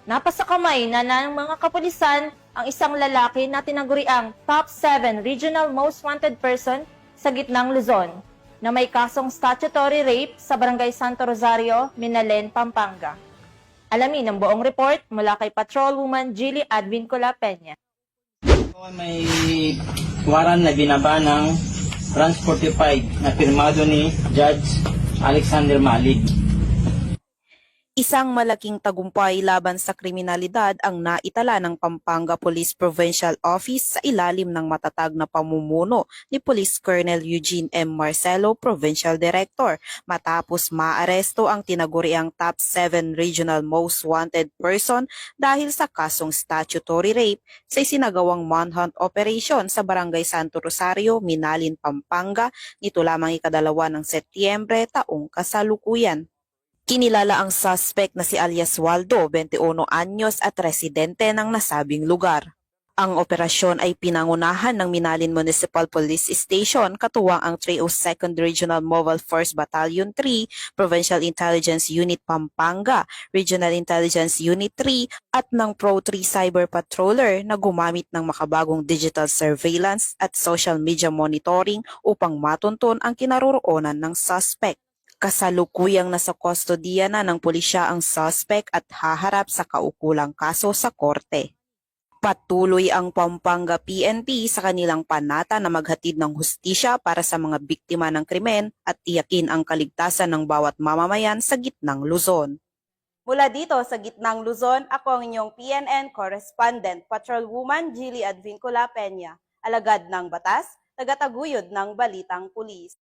Napasakamay na ng mga kapulisan ang isang lalaki na tinaguriang top 7 regional most wanted person sa gitnang Luzon na may kasong statutory rape sa Barangay Santo Rosario, Minalen, Pampanga. Alamin ang buong report mula kay Patrolwoman Jilly Advincula Peña. May waran na binaba ng Branch 45 na pirmado ni Judge Alexander Malig. Isang malaking tagumpay laban sa kriminalidad ang naitala ng Pampanga Police Provincial Office sa ilalim ng matatag na pamumuno ni Police Colonel Eugene M. Marcelo, Provincial Director, matapos maaresto ang tinaguriang top 7 regional most wanted person dahil sa kasong statutory rape sa isinagawang manhunt operation sa Barangay Santo Rosario, Minalin, Pampanga nito lamang ika-2 ng Setyembre taong kasalukuyan. Kinilala ang suspect na si alias Waldo, 21 anyos at residente ng nasabing lugar. Ang operasyon ay pinangunahan ng Minalin Municipal Police Station katuwang ang 302nd Regional Mobile Force Battalion 3, Provincial Intelligence Unit Pampanga, Regional Intelligence Unit 3 at ng Pro 3 Cyber Patroller na gumamit ng makabagong digital surveillance at social media monitoring upang matunton ang kinaroroonan ng suspect. Kasalukuyang nasa kustodiya na ng pulisya ang suspect at haharap sa kaukulang kaso sa korte. Patuloy ang Pampanga PNP sa kanilang panata na maghatid ng hustisya para sa mga biktima ng krimen at tiyakin ang kaligtasan ng bawat mamamayan sa gitnang Luzon. Mula dito sa gitnang Luzon, ako ang inyong PNN correspondent, Patrolwoman Jilly Advincula Peña, alagad ng batas, tagataguyod ng balitang pulis.